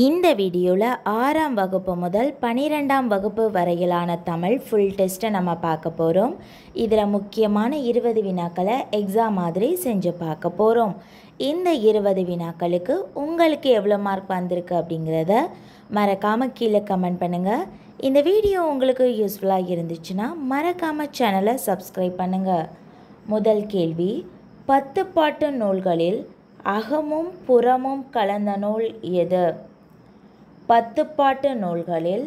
இந்த வீடியோவில் 6ஆம் வகுப்பு முதல் 12ஆம் வகுப்பு வரையிலான தமிழ் ஃபுல் டெஸ்ட்டை நம்ம பார்க்க போகிறோம். இதில் முக்கியமான 20 வினாக்களை எக்ஸாம் மாதிரி செஞ்சு பார்க்க போகிறோம். இந்த 20 வினாக்களுக்கு உங்களுக்கு எவ்வளோ மார்க் வந்திருக்கு அப்படிங்கிறத மறக்காமல் கீழே கமெண்ட் பண்ணுங்கள். இந்த வீடியோ உங்களுக்கு யூஸ்ஃபுல்லாக இருந்துச்சுன்னா மறக்காமல் சேனலை சப்ஸ்கிரைப் பண்ணுங்கள். முதல் கேள்வி, 10 பாட்டு நூல்களில் அகமும் புறமும் கலந்த நூல் எது? 10 பாட்டு நூல்களில்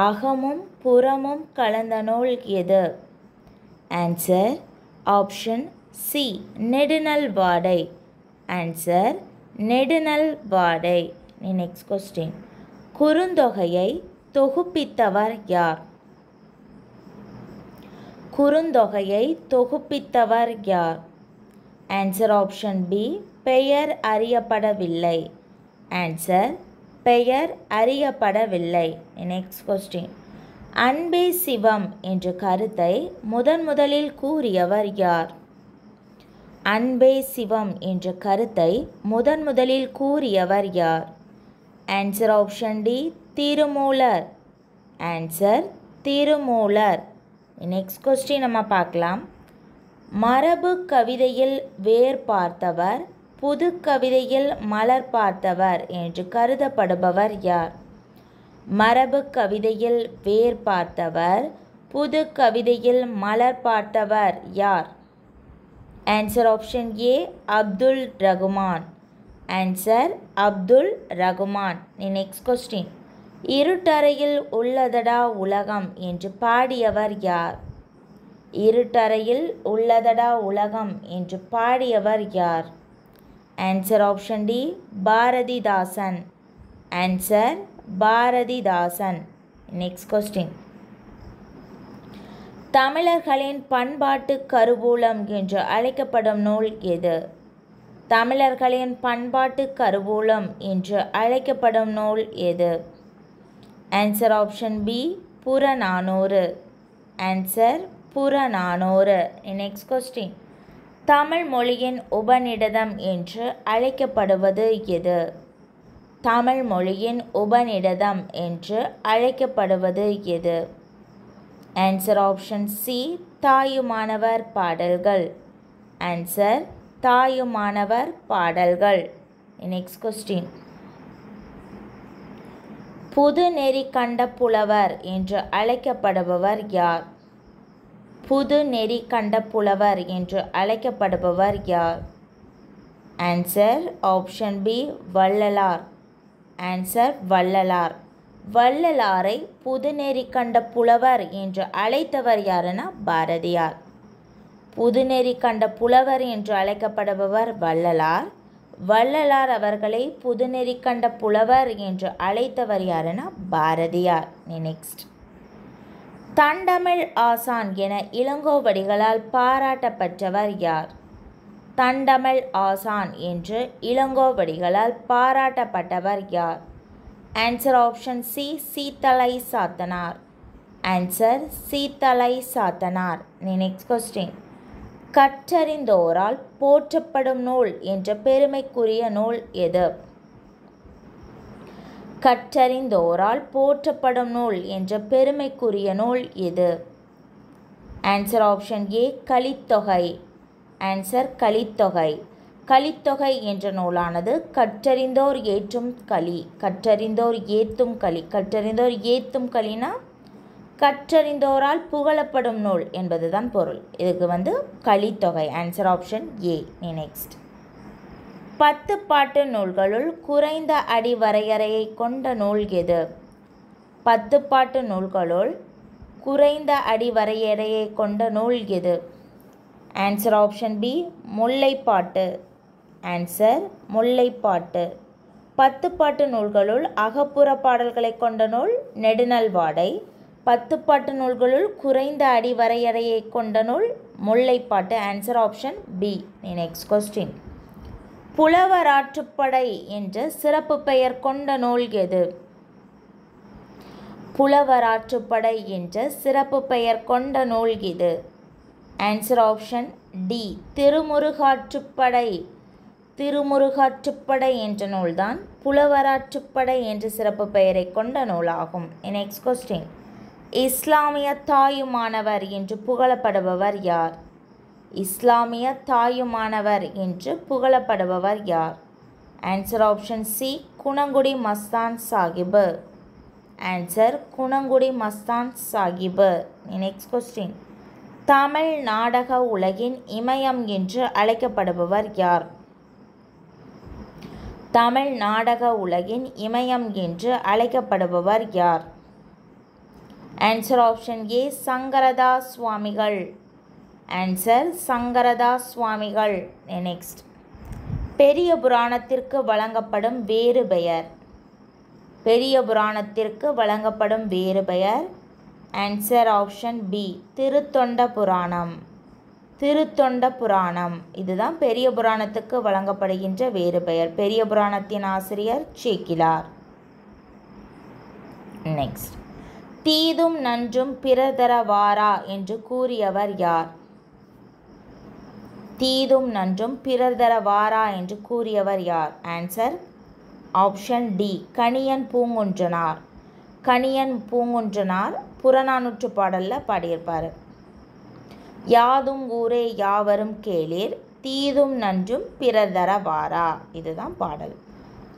அகமும் புறமும் கலந்த நூல் எது? ஆன்சர் ஆப்ஷன் சி, நெடுநல் வாடை. ஆன்சர் நெடுநல் வாடை. நெக்ஸ்ட் கொஸ்டின், குறுந்தொகையை தொகுப்பித்தவர் யார்? குறுந்தொகையை தொகுப்பித்தவர் யார்? ஆன்சர் ஆப்ஷன் பி, பெயர் அறியப்படவில்லை. ஆன்சர் பெயர் அறியப்படவில்லை. நெக்ஸ்ட் கொஸ்டின், அன்பே சிவம் என்ற கருத்தை முதலில் கூறியவர் யார்? அன்பே சிவம் என்ற கருத்தை முதலில் கூறியவர் யார்? Answer option D, Tirumular. Answer Tirumular. Next question நம்ம பார்க்கலாம். மரபு கவிதையில் வேர் பார்த்தவர், புது கவிதையில் மலர் பார்த்தவர் என்று கருதப்படுபவர் யார்? மரபு கவிதையில் வேர் பார்த்தவர், புது கவிதையில் மலர் பார்த்தவர் யார்? Answer option A, Abdul Rahman. Answer Abdul Rahman. Next question, இருட்டறையில் உள்ளதடா உலகம் என்று பாடியவர் யார்? இருட்டறையில் உள்ளதடா உலகம் என்று பாடியவர் யார்? Answer option D, Bharathidasan. Answer Bharathidasan. Next question, தமிழர்களின் பண்பாட்டு கருவூலம் என்று அழைக்கப்படும் நூல் எது? தமிழர்களின் பண்பாட்டு கருவூலம் என்று அழைக்கப்படும் நூல் எது? Answer option B, Purananuru. Answer Purananuru. Next question, Tamil மொழியின் உபநிடதம் என்று அழைக்கப்படுவது எது? தமிழ் மொழியின் உபநிடதம் என்று அழைக்கப்படுவது எது? ஆன்சர் ஆப்ஷன் சி, தாயுமானவர் பாடல்கள். ஆன்சர் தாயுமானவர் பாடல்கள். நெக்ஸ்ட் கொஸ்டின், புது நெறி கண்ட புலவர் என்று அழைக்கப்படுபவர் யார்? புது நெறி கண்ட புலவர் என்று அழைக்கப்படுபவர் யார்? Answer option B, Vallalar. Answer Vallalar. வள்ளலாரை புதுநெறி கண்ட புலவர் என்று அழைத்தவர் யாருன்னா பாரதியார். புதுநெறி கண்ட புலவர் என்று அழைக்கப்படுபவர் வள்ளலார். வள்ளலார் அவர்களை புதுநெறி கண்ட புலவர் என்று அழைத்தவர் யாருன்னா பாரதியார். நெக்ஸ்ட், தண்டமிழ் ஆசான் என இளங்கோவடிகளால் பாராட்டப்பட்டவர் யார்? தண்டமிழ் ஆசான் என்று இளங்கோவடிகளால் பாராட்டப்பட்டவர் யார்? Answer option C, Seethalai Saathanar. Answer Seethalai Saathanar. Next question, கற்றறிந்தோரால் போற்றப்படும் நூல் என்ற பெருமைக்குரிய நூல் எது? கற்றறிந்தோரால் போற்றப்படும் நூல் என்ற பெருமைக்குரிய நூல் எது? ஆன்சர் ஆப்ஷன் ஏ, கலித்தொகை. ஆன்சர் கலித்தொகை. கலித்தொகை என்ற நூலானது கற்றறிந்தோர் ஏற்றும் களி, கற்றறிந்தோர் ஏத்தும் களி, கற்றறிந்தோர் ஏத்தும் களினா கற்றறிந்தோரால் புகழப்படும் நூல் என்பதுதான் பொருள். இதுக்கு கலித்தொகை. ஆன்சர் ஆப்ஷன் ஏ. நெக்ஸ்ட், 10 பாட்டு நூல்களுள் குறைந்த அடி வரையறையை கொண்ட நூல் எது? 10 பாட்டு நூல்களுள் குறைந்த அடி வரையறையை கொண்ட நூல் எது? Answer option B, Mullaippattu. Answer Mullaippattu. 10 பாட்டு நூல்களுள் அகப்புற பாடல்களை கொண்ட நூல் நெடுநல் வாடை. 10 பாட்டு நூல்களுள் குறைந்த அடி வரையறையை கொண்ட நூல் Mullaippattu. Answer option B. Next question, புலவராற்றுப்படை என்ற சிறப்பு பெயர் கொண்ட நூல் எது? புலவராற்றுப்படை என்ற சிறப்பு பெயர் கொண்ட நூல் எது? Answer option D, Thirumurugatruppadai. Thirumurugatruppadai என்ற நூல்தான் புலவராற்றுப்படை என்ற சிறப்பு பெயரை கொண்ட நூலாகும். Next question. இஸ்லாமிய தாயுமானவர் என்று புகழப்படுபவர் யார்? இஸ்லாமிய தாயுமானவர் என்று புகழப்படுபவர் யார்? Answer option C, Gunangudi Masthan Sahib. Answer Gunangudi Masthan Sahib. Next question. Tamil நாடக உலகின் இமயம் என்று அழைக்கப்படுபவர் யார்? தமிழ் நாடக உலகின் இமயம் என்று அழைக்கப்படுபவர் யார்? ஆன்சர் ஆப்ஷன் ஏ, சங்கரதாஸ் சுவாமிகள். ஆன்சர் சங்கரதாஸ் சுவாமிகள். நெக்ஸ்ட். பெரிய புராணத்திற்கு வழங்கப்படும் வேறு பெயர்? பெரிய புராணத்திற்கு வழங்கப்படும் வேறு பெயர்? ஆன்சர் ஆப்ஷன் பி, திருத்தொண்ட புராணம். திருத்தொண்ட புராணம் இதுதான் பெரிய புராணத்துக்கு வழங்கப்படுகின்ற வேறு பெயர். பெரிய புராணத்தின் ஆசிரியர் சேக்கிழார். நெக்ஸ்ட். தீதும் நன்றும் பிறர் தர வாரா என்று கூறியவர் யார்? தீதும் நன்றும் பிறர் தர வாரா என்று கூறியவர் யார்? Answer option D, Kaniyan Poongundranar. Kaniyan Poongundranar புறநானூற்று பாடலில் பாடியிருப்பார். யாதும் ஊரே யாவரும் கேளீர், தீதும் நன்றும் பிறர் தர வாரா இதுதான் பாடல்.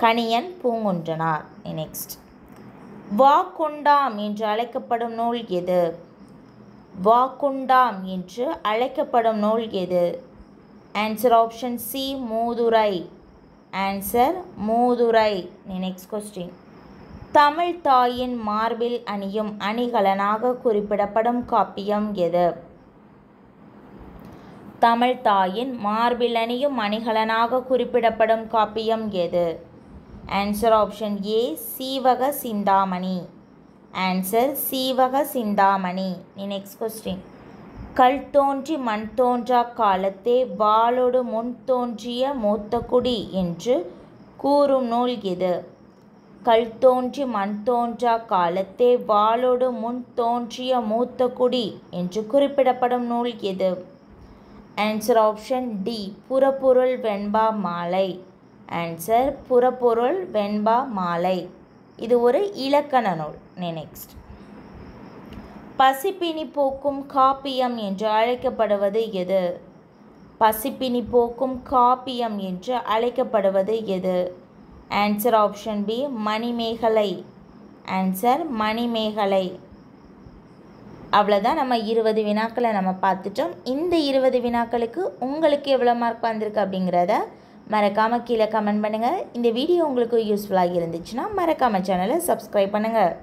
கணியன் பூங்குன்றனார். நெக்ஸ்ட். வாக்குண்டாம் என்று அழைக்கப்படும் நூல் எது? வாக்குண்டாம் என்று அழைக்கப்படும் நூல் எது? Answer option C, Moodhurai. Answer Moodhurai. Next question. Tamil தாயின் மார்பில் அணியும் அணிகலனாக குறிப்பிடப்படும் காப்பியம் எது? தமிழ் தாயின் மார்பில் அணியும் அணிகலனாக குறிப்பிடப்படும் காப்பியம் எது? Answer option A, Seevaka Chintamani. Answer Seevaka Chintamani. Next question. கல் தோன்றி மண் தோன்றா காலத்தே வாளொடு முன் தோன்றிய மூத்த குடி என்று கூறும் நூல் எது? கல் தோன்றி மண் தோன்றா காலத்தே வாளொடு முன் தோன்றிய மூத்த குடி என்று குறிப்பிடப்படும் நூல் எது? ஆன்சர் ஆப்ஷன் டி, புறப்பொருள் வெண்பா மாலை. ஆன்சர் புறப்பொருள் வெண்பா மாலை. இது ஒரு இலக்கண நூல். நெக்ஸ்ட். பசிப்பினி போக்கும் காப்பியம் என்று அழைக்கப்படுவது எது? பசிப்பினி போக்கும் காப்பியம் என்று அழைக்கப்படுவது எது? Answer option B, Manimekalai. Answer Manimekalai. அவ்வளோதான். நம்ம 20 வினாக்களை நம்ம பார்த்துட்டோம். இந்த 20 வினாக்களுக்கு உங்களுக்கு எவ்வளோ மார்க் வந்திருக்கு அப்படிங்கிறத மறக்காமல் கீழே கமெண்ட் பண்ணுங்கள். இந்த வீடியோ உங்களுக்கு யூஸ்ஃபுல்லாக இருந்துச்சுன்னா மறக்காமல் சேனலை சப்ஸ்கிரைப் பண்ணுங்கள்.